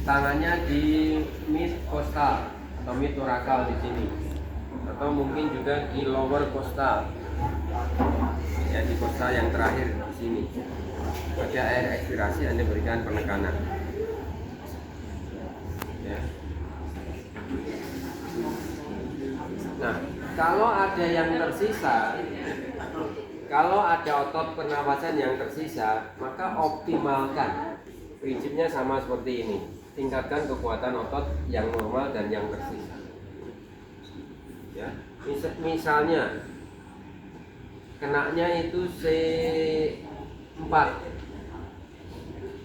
tangannya di mid costal atau mid thoracal di sini, atau mungkin juga di lower costal, ya di costal yang terakhir di sini. Pada air ekspirasi Anda berikan penekanan. Ya. Nah, kalau ada yang tersisa, kalau ada otot pernapasan yang tersisa, maka optimalkan. Prinsipnya sama seperti ini. Tingkatkan kekuatan otot yang normal dan yang tersisa. Ya, misalnya kenanya itu C4.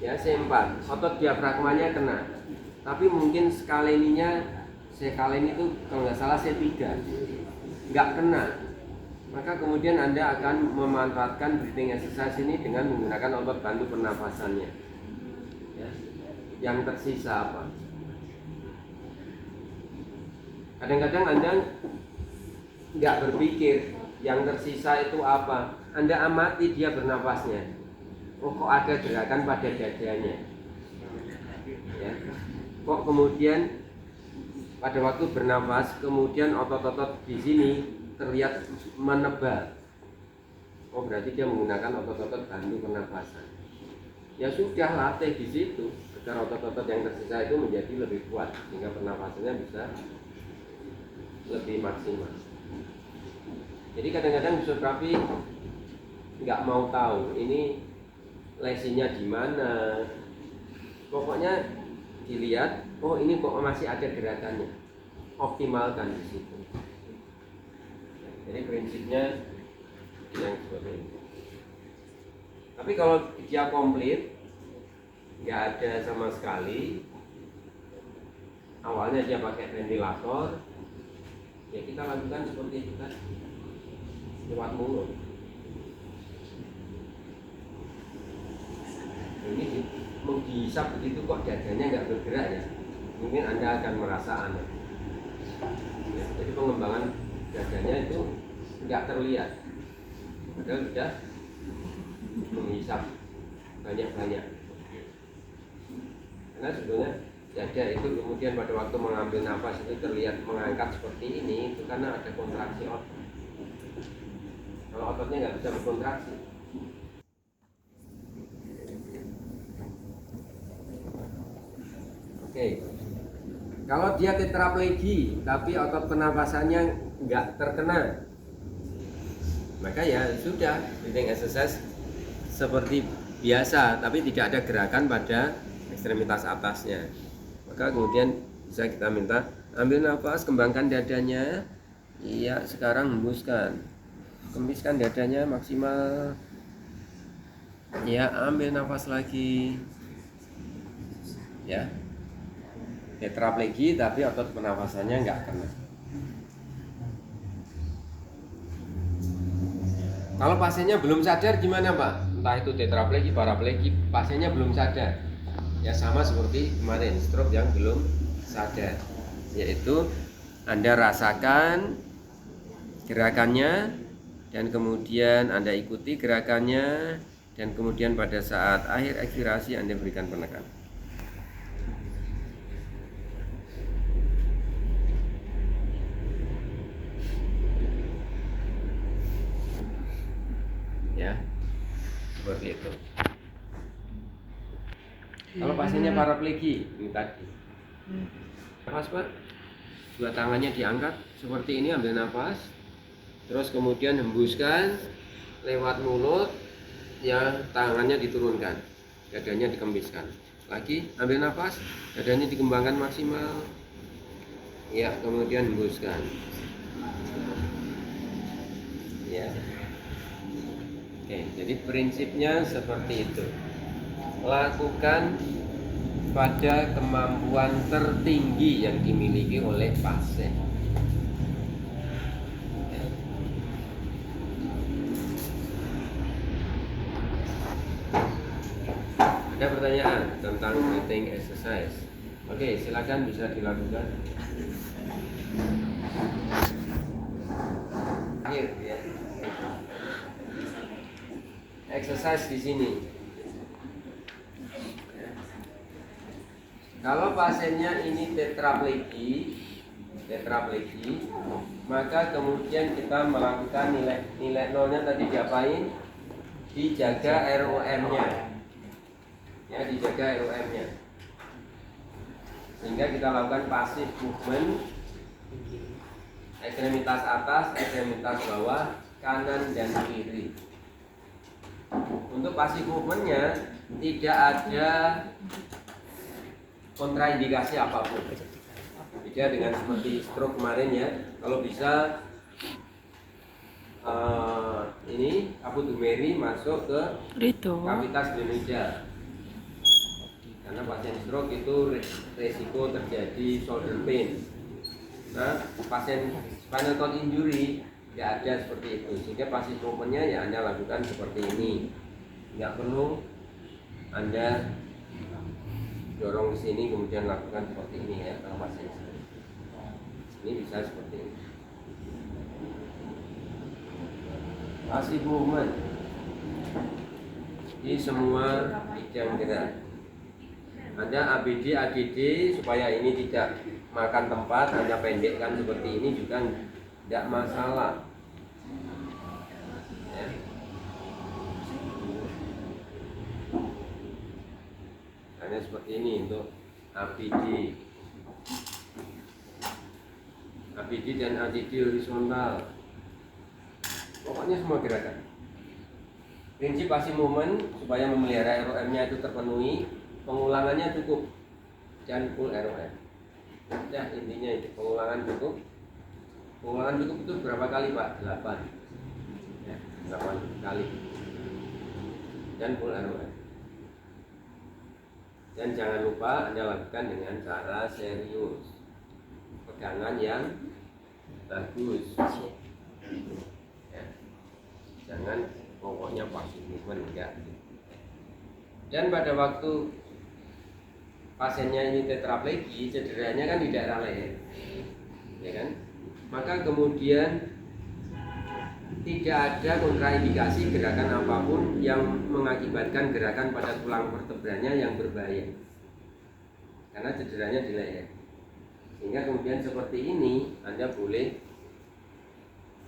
Ya, C4. Otot diafragmanya kena. Tapi mungkin skaleninya sekalen itu kalau nggak salah C3. Nggak kena. Maka kemudian Anda akan memanfaatkan breathing exercise ini dengan menggunakan otot bantu pernapasannya. Ya. Yang tersisa apa? Kadang-kadang Anda nggak berpikir yang tersisa itu apa. Anda amati dia bernapasnya. Oh, kok ada gerakan pada dadanya. Ya. Kok kemudian pada waktu bernapas kemudian otot-otot di sini terlihat menebal. Oh, berarti dia menggunakan otot-otot bantu pernapasan. Ya sudah, latih di situ agar otot-otot yang tersisa itu menjadi lebih kuat sehingga pernapasannya bisa lebih maksimal. Jadi kadang-kadang fisioterapi nggak mau tahu ini lesinya di mana. Pokoknya dilihat, oh ini kok masih ada gerakannya. Optimalkan di situ. Jadi prinsipnya yang seperti ini. Tapi kalau dia komplit, nggak ada sama sekali, awalnya dia pakai ventilator, ya kita lakukan seperti itu kan, lewat mulut. Ini menghisap begitu kok dadanya nggak bergerak ya, mungkin Anda akan merasa aneh. Ya, jadi pengembangan dadanya itu nggak terlihat, padahal sudah menghisap banyak-banyak. Karena sebetulnya dada itu kemudian pada waktu mengambil nafas itu terlihat mengangkat seperti ini, itu karena ada kontraksi otot. Kalau ototnya nggak bisa berkontraksi, oke. Kalau dia tetraplegi tapi otot pernapasannya nggak terkena, maka ya sudah, breathing exercise seperti biasa, tapi tidak ada gerakan pada ekstremitas atasnya. Maka kemudian bisa kita minta ambil nafas, kembangkan dadanya. Iya, sekarang hembuskan, kembiskan dadanya maksimal. Ya, ambil nafas lagi. Ya, tetraplegi tapi otot pernapasannya nggak kena. Kalau pasiennya belum sadar gimana Pak? Entah itu tetraplegi, paraplegi, pasiennya belum sadar. Ya sama seperti kemarin, stroke yang belum sadar. Yaitu Anda rasakan gerakannya dan kemudian Anda ikuti gerakannya dan kemudian pada saat akhir ekspirasi Anda berikan penekanan. Ya, seperti itu. Kalau pasiennya paraplegi ini tadi, nafas Pak, dua tangannya diangkat seperti ini, ambil nafas, terus kemudian hembuskan lewat mulut, ya tangannya diturunkan, dadanya dikembiskan. Lagi ambil nafas, dadanya dikembangkan maksimal, ya kemudian hembuskan. Ya. Oke, jadi prinsipnya seperti itu. Lakukan pada kemampuan tertinggi yang dimiliki oleh pasien. Ada pertanyaan tentang breathing exercise? Oke, silakan bisa dilakukan. Akhir ya. Exercise di sini. Kalau pasiennya ini tetraplegi, maka kemudian kita melakukan nilai nolnya tadi diapain? Dijaga ROM-nya, ya, dijaga ROM-nya, sehingga kita lakukan passive movement, ekstremitas atas, ekstremitas bawah, kanan dan kiri. Untuk passive movement-nya tidak ada kontraindikasi apapun. Beda dengan seperti stroke kemarin ya. Kalau bisa ini kaput Mary masuk ke kavitas glenoidal. Karena pasien stroke itu resiko terjadi shoulder pain. Nah, pasien spinal cord injury tidak ada seperti itu. Sehingga passive movement-nya ya Anda lakukan seperti ini. Nggak perlu Anda dorong ke sini kemudian lakukan seperti ini ya. Kalau pasien ini bisa seperti ini. Passive movement di semua bidang gerak. Anda ABD, ADD supaya ini tidak makan tempat, Anda pendekkan seperti ini juga tidak masalah. Ya. Hanya seperti ini untuk ABD. ABD dan ADD horizontal. Pokoknya semua gerakan. Prinsip passive movement supaya memelihara ROM-nya itu terpenuhi, pengulangannya cukup, jangan full ROM. Ya, intinya itu pengulangan cukup. Pengulangan cukup itu berapa kali Pak? 8. Ya, 8 kali. Dan full ROM. Dan jangan lupa Anda lakukan dengan cara serius, pegangan yang bagus. Ya. Jangan pokoknya passive movement enggak. Dan pada waktu pasiennya ini tetraplegi, cederanya kan di daerah leher, ya kan? Maka kemudian tidak ada kontraindikasi gerakan apapun yang mengakibatkan gerakan pada tulang vertebranya yang berbahaya, karena cederanya di leher. Sehingga kemudian seperti ini Anda boleh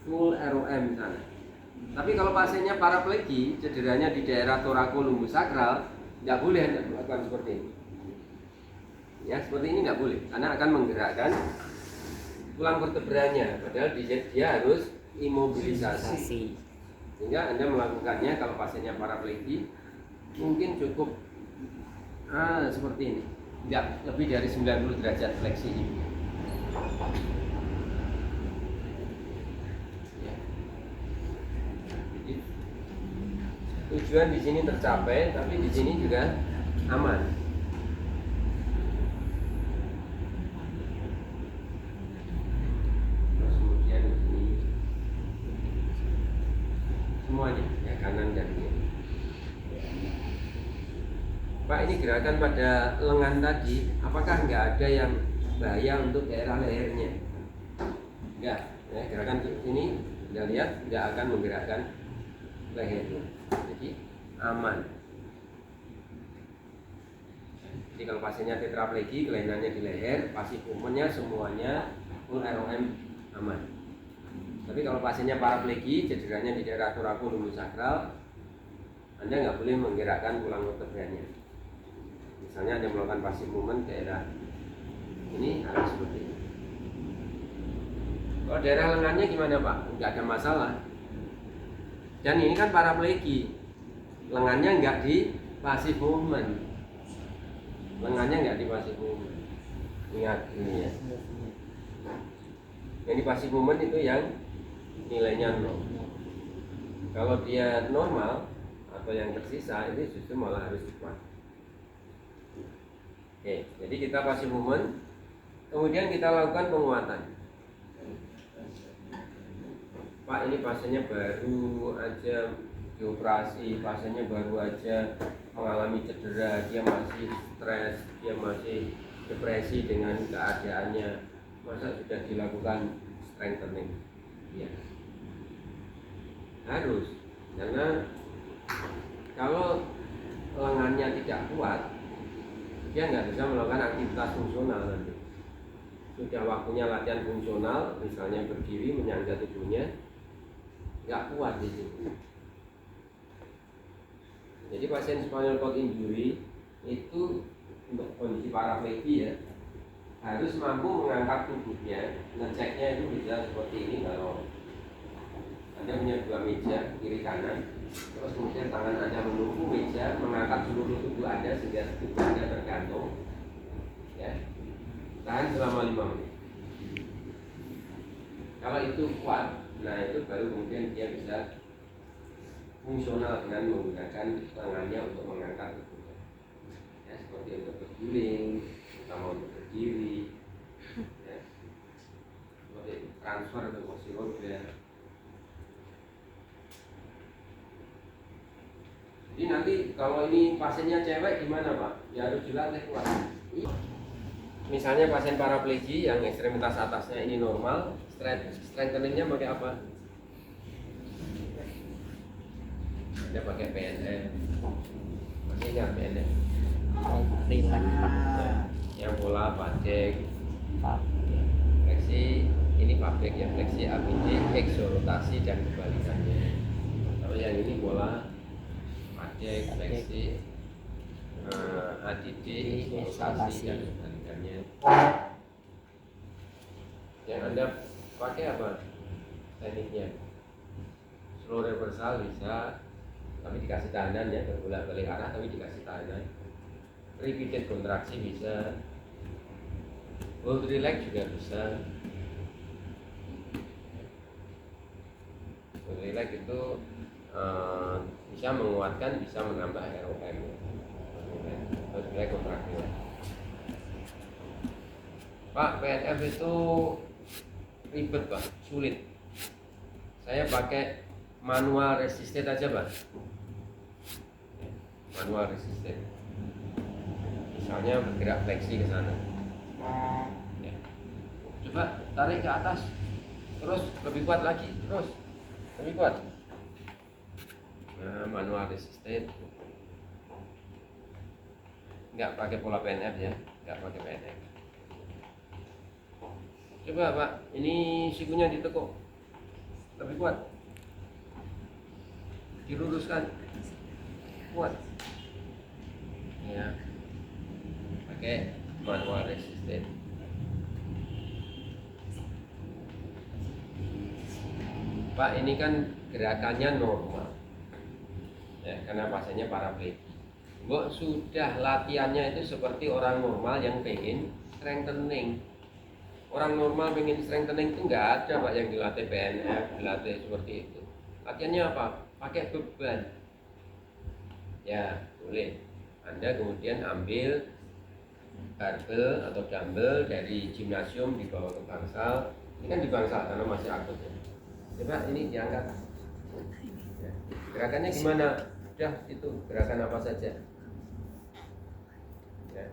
full ROM sana. Tapi kalau pasiennya paraplegi, cederanya di daerah thoracolumbosacral, tidak boleh Anda melakukan seperti ini. Ya, seperti ini nggak boleh, karena akan menggerakkan tulang vertebranya, padahal dia harus imobilisasi. Sehingga Anda melakukannya kalau pasiennya paraplegi mungkin cukup seperti ini, nggak lebih dari 90 derajat fleksi. Ya. Tujuan di sini tercapai, tapi di sini juga aman. Semuanya, ya, kanan dan kiri. Pak, ini gerakan pada lengan tadi, apakah nggak ada yang bahaya untuk daerah lehernya? Enggak, ya, gerakan ini Anda lihat nggak akan menggerakkan lehernya, jadi aman. Jadi kalau pasiennya tetraplegi, kelainannya di leher, passive movement-nya semuanya full ROM aman. Tapi kalau pasiennya paraplegi, cederanya di daerah thoracolumbosacral, Anda nggak boleh menggerakkan tulang vertebranya. Misalnya Anda melakukan passive movement daerah ini harus seperti ini. Kalau daerah lengannya gimana Pak? Nggak ada masalah. Dan ini kan paraplegi, lengannya nggak di passive movement. Lengannya nggak di passive movement. Ingat ini ya. Yang di passive movement itu yang nilainya 0. Kalau dia normal atau yang tersisa itu justru malah harus kuat. Oke, jadi kita passive movement, kemudian kita lakukan penguatan. Pak, ini pasiennya baru aja dioperasi, pasiennya baru aja mengalami cedera, dia masih stres, dia masih depresi dengan keadaannya, masa sudah dilakukan strengthening? Ya, harus, karena kalau lengannya tidak kuat, dia nggak bisa melakukan aktivitas fungsional nanti. Sudah waktunya latihan fungsional, misalnya berdiri menyangga tubuhnya, nggak kuat di situ. Jadi pasien spinal cord injury itu untuk kondisi paraplegia ya, harus mampu mengangkat tubuhnya. Ngeceknya itu bisa seperti ini, kalau Anda punya dua meja kiri kanan, terus kemudian tangan Anda menunggu meja, mengangkat seluruh tubuh Anda sehingga tubuh Anda tergantung, ya, tahan selama 5 menit. Kalau itu kuat, nah itu baru kemudian dia bisa fungsional dengan menggunakan tangannya untuk mengangkat tubuhnya, ya, seperti untuk berguling, sama untuk berdiri, ya, seperti transfer ke kursi roda. Jadi nanti kalau ini pasiennya cewek gimana Pak? Ya harus dilatih kuat. Misalnya pasien paraplegia yang ekstremitas atasnya ini normal, strengtheningnya pakai apa? Ada pakai PNF. Masih ingat PNF? Relax Pak. Yang bola pacek, fleksi ini pabrik ya, fleksi ABD, eksorotasi dan kebalikannya. Kalau yang ini bola pacek, fleksi ADD, eksorotasi dan kebalikannya. Yang Anda pakai apa tekniknya? Slow reversal bisa, tapi dikasih tahanan ya, berbolak-balik arah tapi dikasih tahanan. Repeated kontraksi bisa, hold relax juga bisa. Hold relax itu bisa menguatkan, bisa menambah ROM. Hold relax kontraksi. Pak, PNF itu ribet Pak, sulit. Saya pakai manual resisted aja Pak. Manual resisted. Misalnya bergerak fleksi ke sana. Ya. Coba tarik ke atas, terus lebih kuat lagi, terus lebih kuat. Nah, manual resisted. Nggak pakai pola PNF ya, nggak pakai PNF. Coba Pak, ini sikunya ditekuk, lebih kuat. Diluruskan, kuat. Ya. Pakai manual resisted. Pak, ini kan gerakannya normal ya, karena pasiennya paraplegia. Mbok sudah latihannya itu seperti orang normal yang pengen strengthening. Orang normal pengen strengthening itu nggak ada Pak yang dilatih PNF, dilatih seperti itu. Latihannya apa? Pakai beban. Ya, boleh. Anda kemudian ambil barbel atau dumbbell dari gimnasium dibawa ke bangsal. Ini kan di bangsal karena masih akut ya. Coba ini diangkat. Ya. Gerakannya gimana? Udah itu gerakan apa saja. Ya.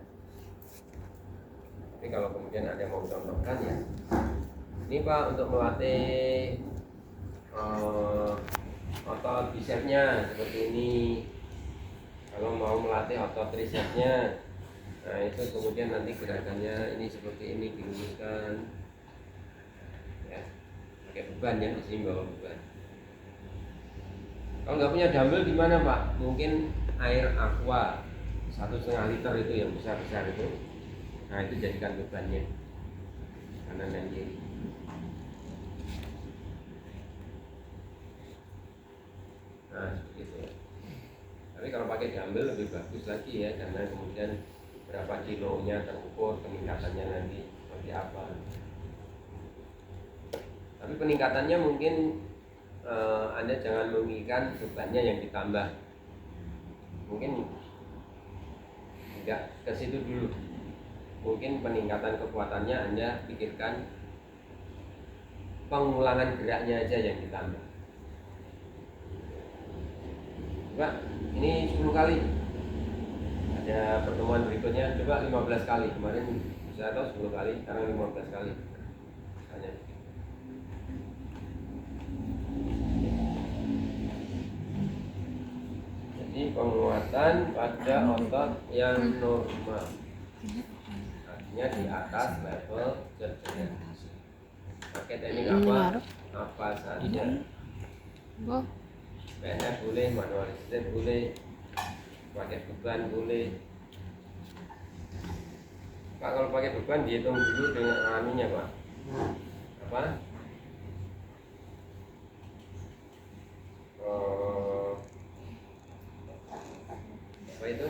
Tapi kalau kemudian ada mau contohkan ya. Ini Pak untuk melatih otot bicepnya seperti ini. Kalau mau melatih otot tricepsnya, nah itu kemudian nanti gerakannya ini seperti ini, diluruskan. Ya, pakai beban ya, di sini bawa beban. Kalau nggak punya dumbbell gimana Pak? Mungkin air aqua 1,5 liter itu yang besar-besar itu. Nah itu jadikan bebannya kanan dan kiri. Nah seperti itu ya. Tapi kalau pakai dumbbell lebih bagus lagi ya, karena kemudian berapa kilonya terukur, peningkatannya nanti seperti apa. Tapi peningkatannya mungkin Anda jangan memikirkan bebannya yang ditambah. Mungkin tidak ke situ dulu. Mungkin peningkatan kekuatannya Anda pikirkan pengulangan geraknya aja yang ditambah. Coba ini 10 kali. Ada pertemuan berikutnya, coba 15 kali. Kemarin bisa tahu 10 kali, sekarang 15 kali. Misalnya. Jadi penguatan pada otot yang normal. artinya di atas level cedera. Pakai teknik Ini apa? ngaruh. Apa saja. Oh, PNF boleh, manual assistant boleh, pakai beban boleh. Pak, kalau pakai beban dihitung dulu dengan anunya Pak. Apa? Apa itu?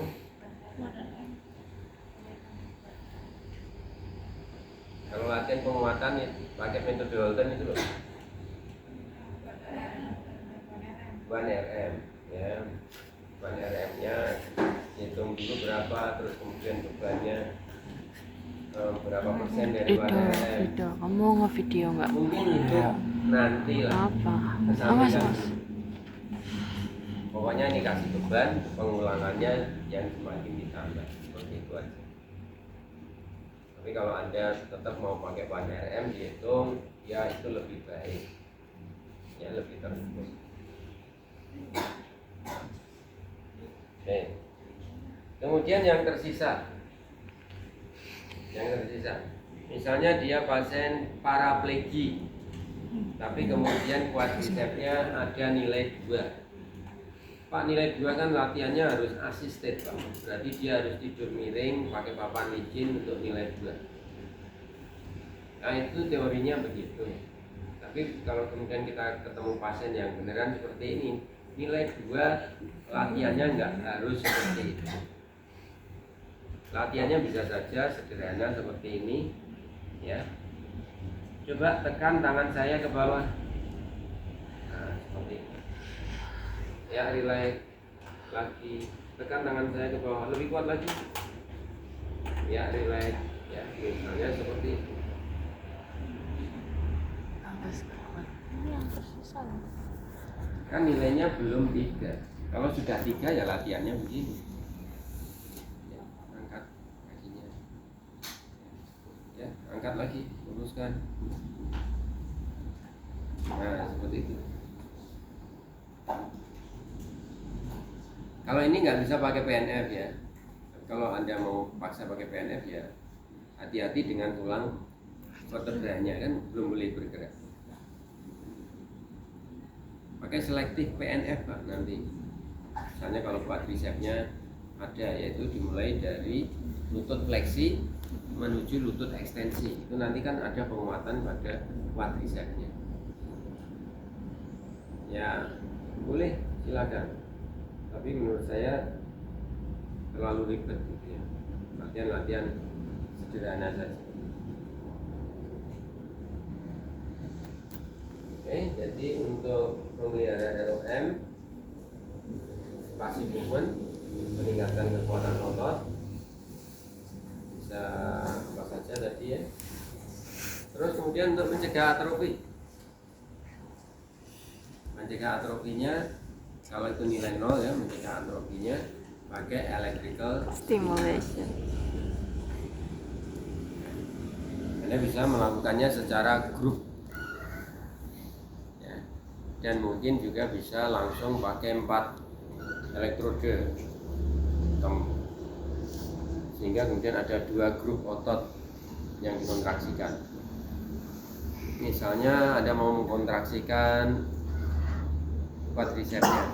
Kalau latihan penguatan ya, pakai metode Holden itu loh. Ban RM ya, ban RM-nya hitung dulu berapa, terus kemudian bebannya berapa persen dari ban RM. video. Kamu nge-video nggak? Mungkin itu nanti lah. Apa? Kesampaian Mas. dulu. Pokoknya ini kasih beban, pengulangannya yang semakin ditambah seperti itu aja. Tapi kalau Anda tetap mau pakai ban RM dihitung, ya itu lebih baik, ya lebih terukur. Oke. Kemudian yang tersisa, misalnya dia pasien paraplegi, tapi kemudian quadricepsnya ada nilai 2. Pak, nilai 2 kan latihannya harus assisted Pak, berarti dia harus tidur miring pakai papan licin untuk nilai 2. Nah itu teorinya begitu. Tapi kalau kemudian kita ketemu pasien yang beneran seperti ini, nilai 2 latihannya nggak harus seperti itu. Latihannya bisa saja sederhana seperti ini, ya. Coba tekan tangan saya ke bawah. Nah, seperti ini. Ya, relax lagi. Tekan tangan saya ke bawah, lebih kuat lagi. Ya, relax. Ya, misalnya seperti itu. Kan nilainya belum 3. Kalau sudah 3 ya latihannya begini. Ya, angkat kakinya. Ya, angkat lagi, luruskan. Nah, seperti itu. Kalau ini nggak bisa pakai PNF ya. Kalau Anda mau paksa pakai PNF ya hati-hati dengan tulang vertebranya, kan belum boleh bergerak. Pakai selektif PNF Pak nanti. Misalnya kalau quadricepsnya ada, yaitu dimulai dari lutut fleksi menuju lutut ekstensi. Itu nanti kan ada penguatan pada quadricepsnya. Ya boleh, silakan. Tapi menurut saya terlalu ribet gitu ya. Latihan-latihan sederhana saja. Oke, jadi untuk memelihara ROM, passive movement, meningkatkan kekuatan otot, bisa apa saja tadi ya. Terus kemudian untuk mencegah atrofi, kalau itu nilai 0 ya, mencegah atrofinya pakai electrical Stimulation. Anda bisa melakukannya secara grup ya. Dan mungkin juga bisa langsung pakai 4 elektrode sehingga kemudian ada 2 grup otot yang dikontraksikan. Misalnya Anda mau mengkontraksikan quadricepsnya,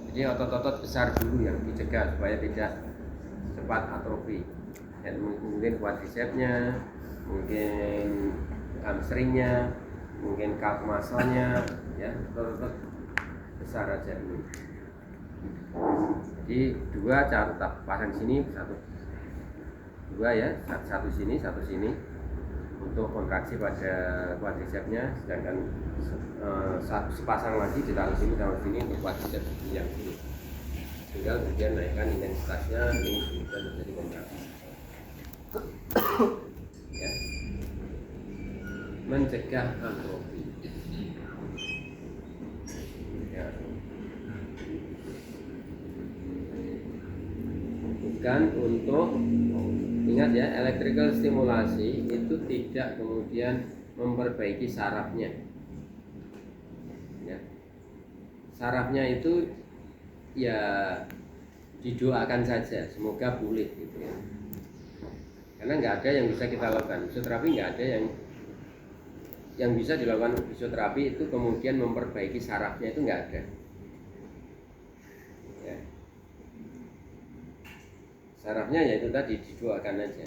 jadi otot-otot besar dulu yang dicegah supaya tidak cepat atrofi. Dan mungkin quadricepsnya, mungkin hamstringnya, mungkin calf muscle-nya, ya otot-otot besar aja dulu. Jadi 2 catat, pasang sini 1, 2 ya, satu sini untuk kontraksi pada quadricepsnya, sedangkan sepasang lagi ditaruh sini sama sini untuk quadriceps yang ini. Tinggal kemudian naikkan intensitasnya, ini bisa terjadi kontraksi. Ya. Mencegah atrofi. Ya. Bukan untuk, ingat ya, electrical stimulasi itu tidak kemudian memperbaiki sarafnya ya. Sarafnya itu ya didoakan saja, semoga pulih gitu ya. Karena nggak ada yang bisa kita lakukan. Fisioterapi nggak ada yang bisa dilakukan fisioterapi itu kemudian memperbaiki sarafnya, itu nggak ada. Ya. Sarafnya ya itu tadi didoakan aja.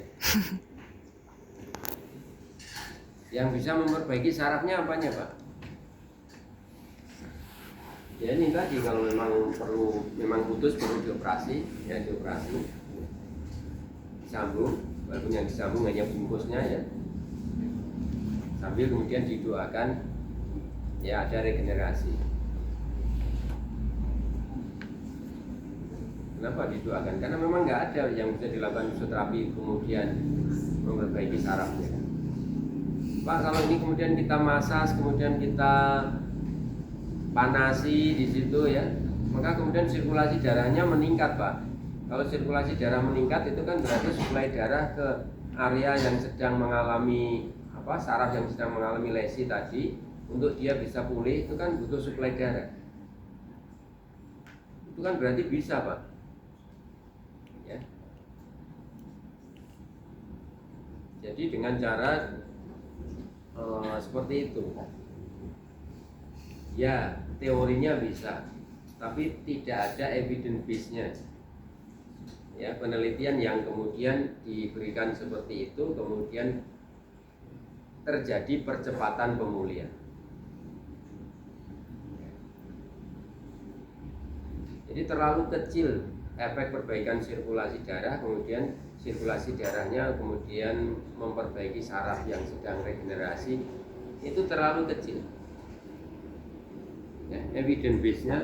Yang bisa memperbaiki sarafnya apanya, Pak? Ya ini tadi kalau memang putus perlu dioperasi, ya dioperasi, sambung, walaupun yang disambung hanya bungkusnya ya, sambil kemudian didoakan ya ada regenerasi. Kenapa didoakan? Karena memang nggak ada yang bisa dilakukan fisioterapi kemudian memperbaiki sarafnya. Pak, kalau ini kemudian kita masas, kemudian kita panasi di situ ya, maka kemudian sirkulasi darahnya meningkat, Pak. Kalau sirkulasi darah meningkat itu kan berarti suplai darah ke area yang sedang mengalami saraf yang sedang mengalami lesi tadi, untuk dia bisa pulih itu kan butuh suplai darah. Itu kan berarti bisa, Pak. Ya. Jadi dengan cara seperti itu. Ya, teorinya bisa, tapi tidak ada evidence base-nya. Ya, penelitian yang kemudian diberikan seperti itu kemudian terjadi percepatan pemulihan. Jadi terlalu kecil efek perbaikan sirkulasi darah, kemudian sirkulasi darahnya kemudian memperbaiki saraf yang sedang regenerasi, itu terlalu kecil. Ya, evidence base-nya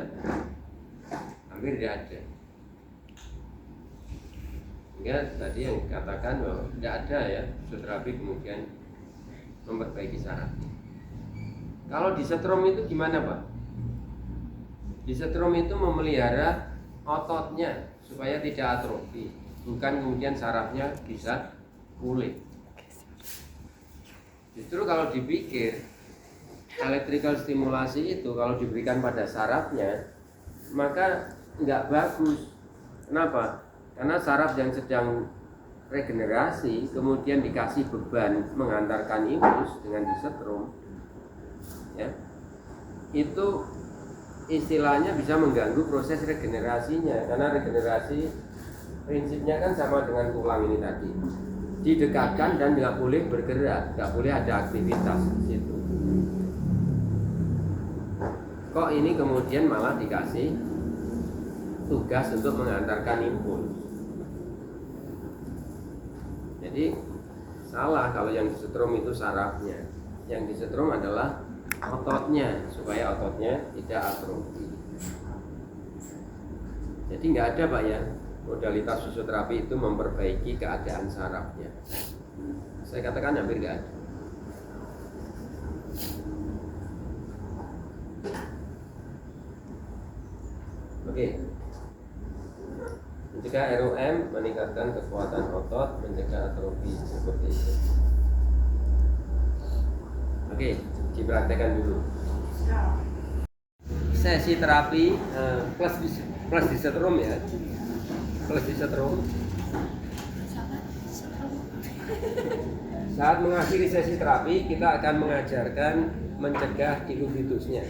hampir tidak ada. Hingga tadi yang dikatakan bahwa tidak ada ya fisioterapi kemudian memperbaiki saraf. Kalau disetrum itu gimana, Pak? Disetrum itu memelihara ototnya supaya tidak atrofi, bukan kemudian sarafnya bisa pulih. Justru kalau dipikir electrical stimulasi itu kalau diberikan pada sarafnya maka nggak bagus. Kenapa? Karena saraf yang sedang regenerasi kemudian dikasih beban mengantarkan impuls dengan disetrum, ya, itu istilahnya bisa mengganggu proses regenerasinya. Karena regenerasi prinsipnya kan sama dengan tulang ini tadi, didekatkan dan nggak boleh bergerak, nggak boleh ada aktivitas di situ. Kok ini kemudian malah dikasih tugas untuk mengantarkan impuls. Jadi salah kalau yang disetrum itu sarafnya. Yang disetrum adalah ototnya supaya ototnya tidak atrofi. Jadi nggak ada, Pak, ya modalitas fisioterapi itu memperbaiki keadaan sarafnya. Saya katakan hampir nggak ada. Oke. Mencegah ROM, meningkatkan kekuatan otot, mencegah atrofi seperti itu. Oke, dipraktekkan dulu. Sesi terapi plus disetrum ya, plus disetrum. Saat mengakhiri sesi terapi, kita akan mengajarkan mencegah dikubitusnya.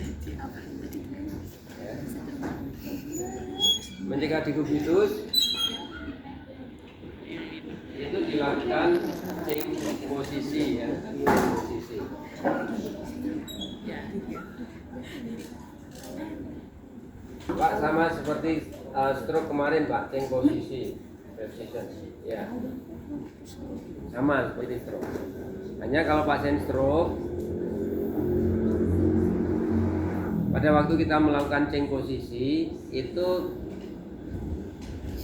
Ya. Mencegah dikubitus itu dilakukan posisi ya, posisi. Pak, sama seperti stroke kemarin, Pak, ceng posisi, position, ya, sama seperti stroke. Hanya kalau pasien stroke, pada waktu kita melakukan ceng posisi itu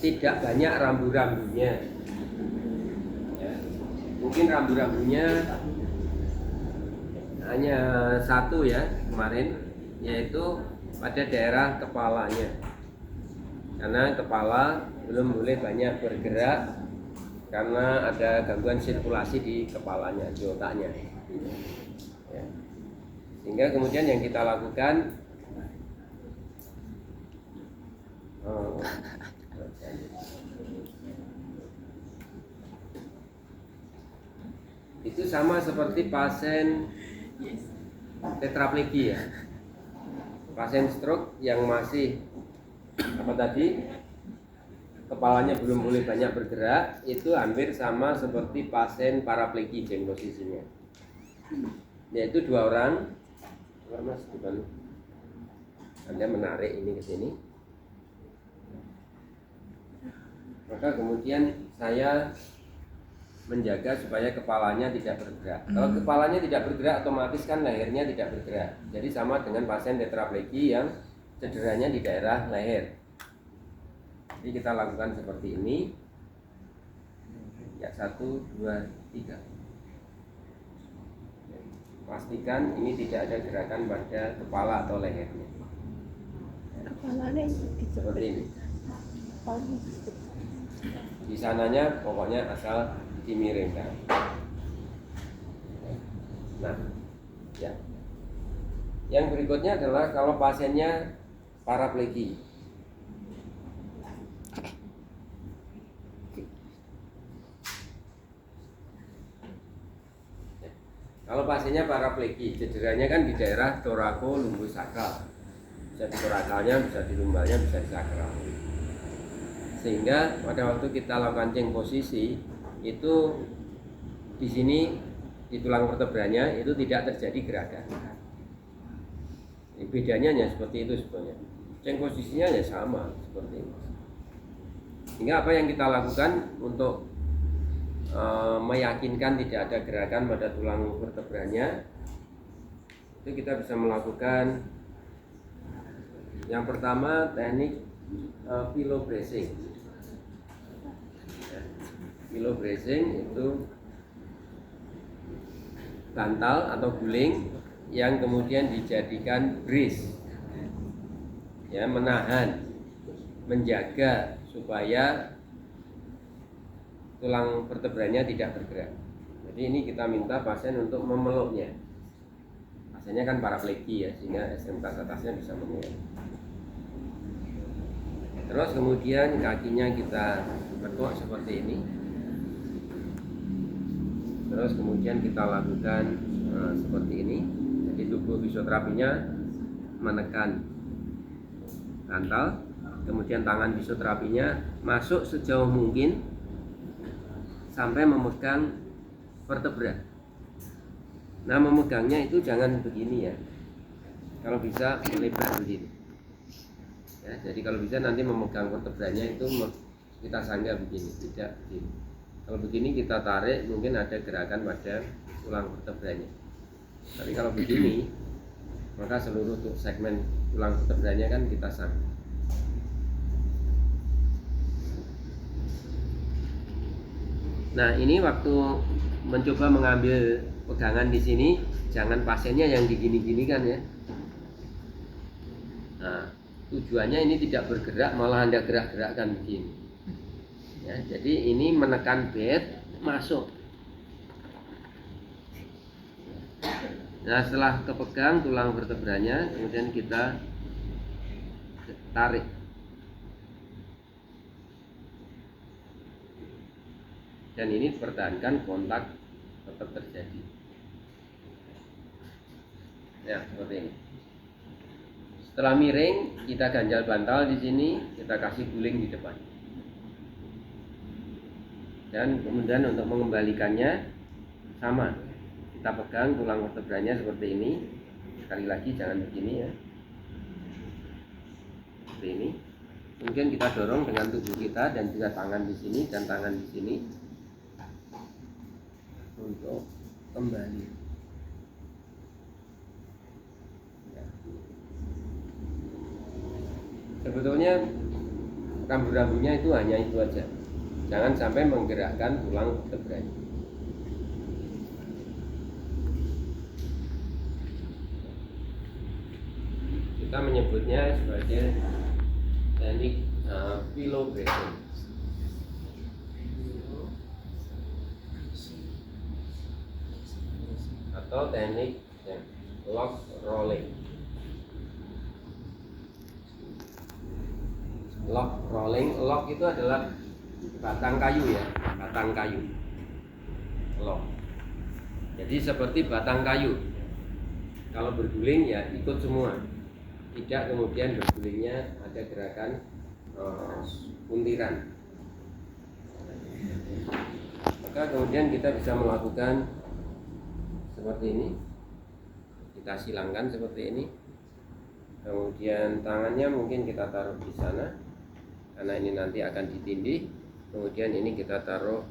tidak banyak rambu-rambunya. Ya. Mungkin rambu-rambunya hanya satu ya kemarin, yaitu pada daerah kepalanya. Karena kepala belum boleh banyak bergerak karena ada gangguan sirkulasi di kepalanya, di otaknya. Ya. Sehingga kemudian yang kita lakukan Itu sama seperti pasien tetraplegia ya. Pasien stroke yang masih apa tadi, kepalanya belum boleh banyak bergerak, itu hampir sama seperti pasien paraplegik posisinya. Yaitu dua orang. Mas, bukan. Anda menarik ini ke sini. Maka kemudian saya menjaga supaya kepalanya tidak bergerak. Kalau kepalanya tidak bergerak, otomatis kan lehernya tidak bergerak. Jadi sama dengan pasien tetraplegi yang cederanya di daerah leher. Jadi kita lakukan seperti ini. Ya, 1, 2, 3. Pastikan ini tidak ada gerakan pada kepala atau lehernya. Kepalanya Seperti ini. Di sananya pokoknya asal dimiringkan. Nah, ya. Yang berikutnya adalah kalau pasiennya paraplegi. Kalau pasiennya paraplegi, cederanya kan di daerah thoracolumbosacral. Bisa di thorakalnya, bisa di lumbalnya, bisa di sakral. Sehingga pada waktu kita lakukan ceng posisi itu di sini di tulang vertebranya itu tidak terjadi gerakan. Bedanya hanya seperti itu sebetulnya. Ceng posisinya hanya sama seperti ini. Sehingga apa yang kita lakukan untuk meyakinkan tidak ada gerakan pada tulang vertebranya, itu kita bisa melakukan yang pertama teknik pillow bracing. Pillow bracing itu bantal atau guling yang kemudian dijadikan brace, ya, menahan, menjaga supaya tulang vertebranya tidak bergerak. Jadi ini kita minta pasien untuk memeluknya. Pasiennya kan paraplegi ya, sehingga ekstremitas atasnya bisa memeluk. Terus kemudian kakinya kita tekuk seperti ini. Terus kemudian kita lakukan seperti ini. Jadi tubuh fisioterapinya menekan bantal, kemudian tangan fisioterapinya masuk sejauh mungkin sampai memegang vertebra. Nah, memegangnya itu jangan begini ya. Kalau bisa melebar begini. Ya, jadi kalau bisa nanti memegang vertebranya itu kita sanggah begini, tidak begini. Kalau begini kita tarik, mungkin ada gerakan pada tulang vertebranya. Tapi kalau begini, maka seluruh segmen tulang vertebranya kan kita sanggah. Nah, ini waktu mencoba mengambil pegangan di sini, jangan pasiennya yang digini-ginikan ya. Nah, tujuannya ini tidak bergerak, malah Anda gerak-gerakkan begini. Ya, jadi ini menekan bed, masuk. Nah, setelah kepegang tulang vertebranya, kemudian kita tarik. Dan ini pertahankan kontak tetap terjadi. Ya, seperti ini. Setelah miring, kita ganjal bantal di sini, kita kasih guling di depan. Dan kemudian untuk mengembalikannya sama. Kita pegang tulang vertebranya seperti ini. Sekali lagi jangan begini ya. Seperti ini. Kemudian kita dorong dengan tubuh kita dan juga tangan di sini dan tangan di sini untuk kembali. Ya. Sebetulnya rambu-rambunya itu hanya itu aja. Jangan sampai menggerakkan tulang vertebranya. Kita menyebutnya sebagai teknik pillow bracing. Atau teknik lock rolling. Lock rolling, lock itu adalah batang kayu ya, batang kayu. Lock. Jadi seperti batang kayu, kalau berguling ya ikut semua, tidak kemudian bergulingnya ada gerakan puntiran. Maka kemudian kita bisa melakukan seperti ini, kita silangkan seperti ini. Kemudian tangannya mungkin kita taruh di sana, karena ini nanti akan ditindih. Kemudian ini kita taruh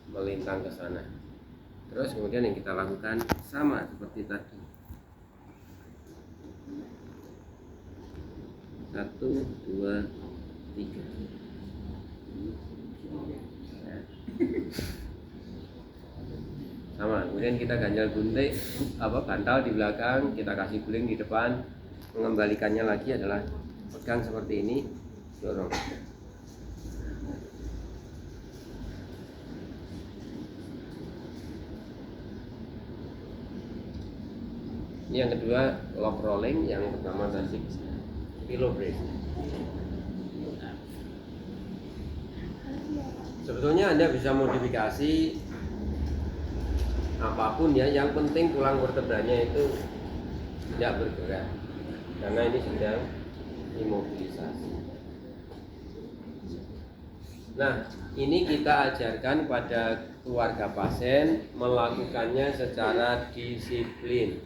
melintang ke sana. Terus kemudian yang kita lakukan sama seperti tadi. 1, 2, 3. Sama, kemudian kita ganjal gunting bantal di belakang, kita kasih guling di depan. Mengembalikannya lagi adalah pegang seperti ini, dorong. Ini yang kedua lock rolling, yang pertama tadi pillow brace. Sebetulnya Anda bisa modifikasi apapun ya, yang penting tulang vertebranya itu tidak bergerak, karena ini sedang imobilisasi. Nah, ini kita ajarkan pada keluarga pasien melakukannya secara disiplin,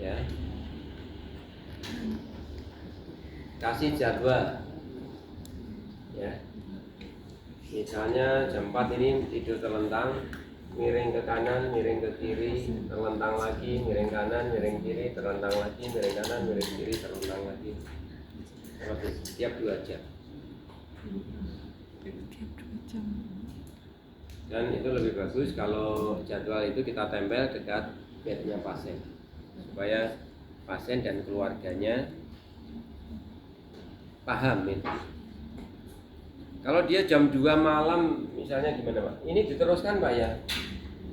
ya. Kasih jadwal, ya. Misalnya jam 4 ini tidur terlentang, miring ke kanan, miring ke kiri, terlentang lagi, miring kanan, miring kiri, terlentang lagi, miring kanan, miring kiri, terlentang lagi. Seperti setiap 2 jam. Dan itu lebih bagus kalau jadwal itu kita tempel dekat bednya pasien, supaya pasien dan keluarganya paham itu. Kalau dia jam 2 malam misalnya gimana Pak? Ini diteruskan Pak ya?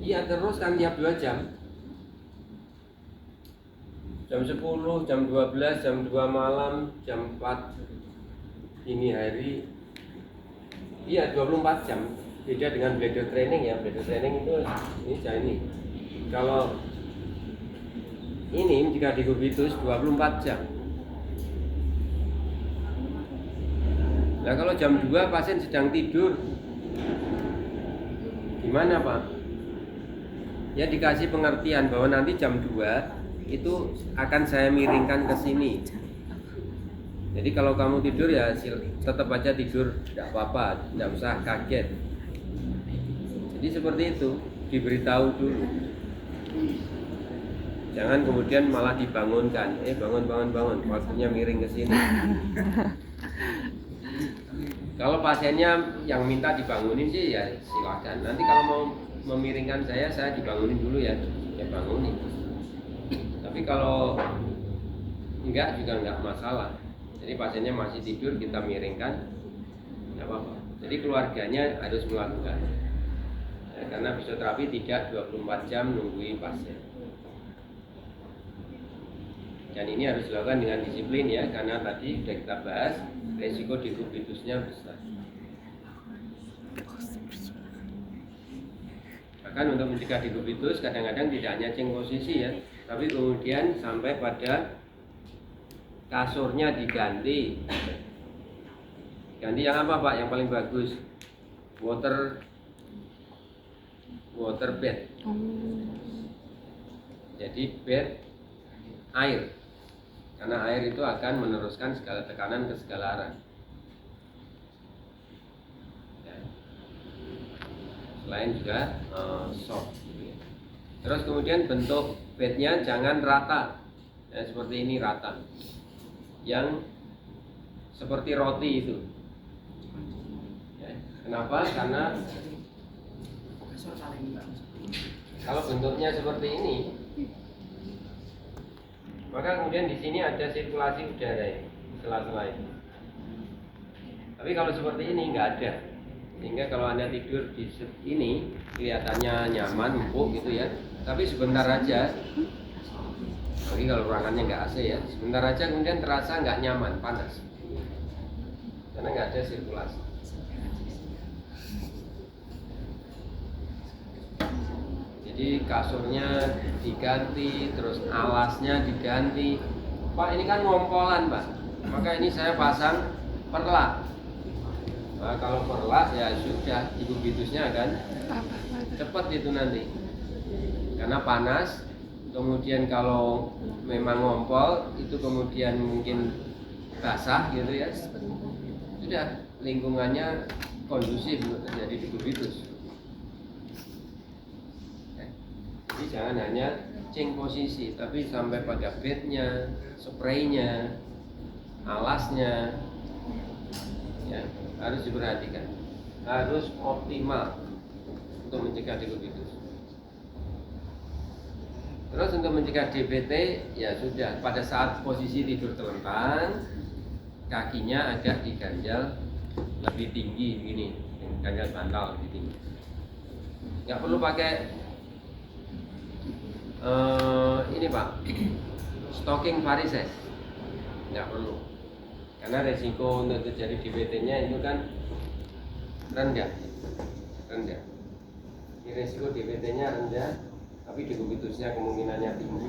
Iya, teruskan tiap 2 jam. Jam 10, jam 12, jam 2 malam, jam 4 dini hari. Iya, 24 jam. Beda dengan bladder training ya. Bladder training itu ini. Kalau ini jika dikubitus 24 jam. Nah, kalau jam 2 pasien sedang tidur, gimana Pak? Ya dikasih pengertian bahwa nanti jam 2 itu akan saya miringkan ke sini. Jadi kalau kamu tidur ya tetap aja tidur, tidak apa-apa, tidak usah kaget. Jadi seperti itu, diberitahu dulu. Jangan kemudian malah dibangunkan, bangun, waktunya miring ke sini. Kalau pasiennya yang minta dibangunin sih ya silakan. Nanti kalau mau memiringkan saya dibangunin dulu ya bangunin. Tapi kalau enggak juga enggak masalah. Jadi pasiennya masih tidur kita miringkan, enggak apa-apa. Jadi keluarganya harus melakukan. Ya, karena fisioterapi tidak 24 jam nunggui pasien. Dan ini harus dilakukan dengan disiplin ya, karena tadi sudah kita bahas resiko dikubitusnya besar. Bahkan untuk mencegah dikubitus kadang-kadang tidak hanya ceng posisi ya, tapi kemudian sampai pada kasurnya diganti. Ganti yang apa Pak? Yang paling bagus water bed. Jadi bed air. Karena air itu akan meneruskan segala tekanan ke segala arah. Ya. Selain juga soft. Gitu ya. Terus kemudian bentuk bednya jangan rata, ya, seperti ini rata. Yang seperti roti itu. Ya. Kenapa? Karena kalau bentuknya seperti ini, maka kemudian di sini ada sirkulasi udara ini, sela-sela itu. Tapi kalau seperti ini nggak ada, sehingga kalau Anda tidur di ini kelihatannya nyaman, empuk gitu ya. Tapi sebentar aja, bagi kalau ruangannya nggak AC ya, sebentar aja kemudian terasa nggak nyaman, panas, karena nggak ada sirkulasi. Jadi kasurnya diganti, terus alasnya diganti. Pak, ini kan ngompolan, Pak. Maka ini saya pasang perlak. Nah, kalau perlak ya sudah, dikubitusnya akan cepat itu nanti. Karena panas. Kemudian kalau memang ngompol itu kemudian mungkin basah gitu ya. Sudah, lingkungannya kondusif untuk terjadi dikubitus. Jadi jangan hanya ceng posisi, tapi sampai pada bednya, spraynya, alasnya, ya harus diperhatikan, harus optimal untuk mencegah dekubitus. Terus untuk mencegah DBT, ya sudah pada saat posisi tidur telentang, kakinya agak diganjal lebih tinggi begini, ganjal bantal lebih tinggi. Nggak perlu pakai ini Pak, stocking varises, nggak perlu, karena resiko untuk terjadi DBT-nya itu kan rendah. Ini resiko DBT-nya rendah, tapi dekubitusnya kemungkinannya tinggi.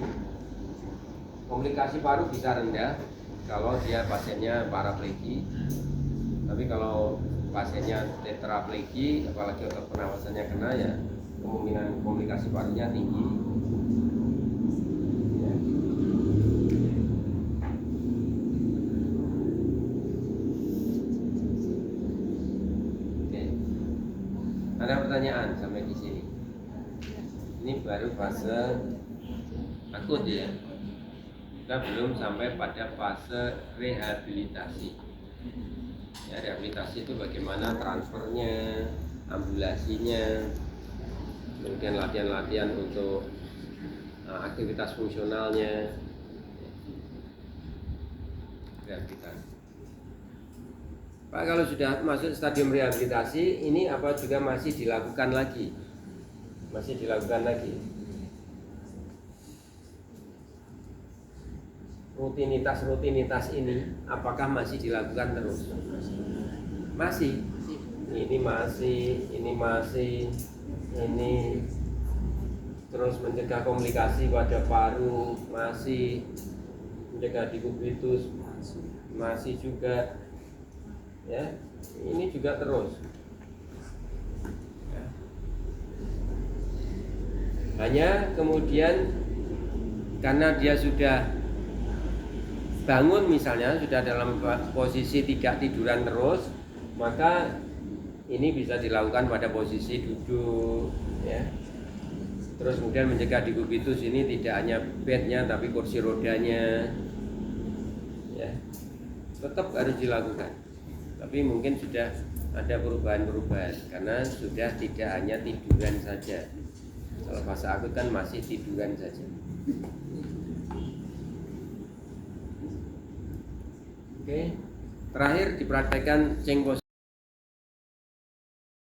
Komplikasi paru bisa rendah kalau dia pasiennya paraplegi, tapi kalau pasiennya tetraplegi, apalagi otot pernafasannya kena, ya kemungkinan komplikasi parunya tinggi. Ada pertanyaan sampai di sini? Ini baru fase akut ya. Kita belum sampai pada fase rehabilitasi. Ya, rehabilitasi itu bagaimana transfernya, ambulasinya, kemudian latihan-latihan untuk aktivitas fungsionalnya. Rehabilitasi. Pak, kalau sudah masuk stadium rehabilitasi, ini apa juga masih dilakukan lagi? Masih dilakukan lagi. Rutinitas ini, apakah masih dilakukan terus? Masih. Ini masih, ini terus mencegah komplikasi pada paru, masih mencegah dekubitus, masih juga. Ya, ini juga terus. Ya. Hanya kemudian karena dia sudah bangun misalnya, sudah dalam posisi tidak tiduran terus, maka ini bisa dilakukan pada posisi duduk, ya. Terus kemudian mencegah dekubitus ini tidak hanya bednya tapi kursi rodanya, ya, tetap harus dilakukan. Tapi mungkin sudah ada perubahan-perubahan karena sudah tidak hanya tiduran saja. Kalau fase akut kan masih tiduran saja. Oke. Terakhir dipraktekkan ceng posisi.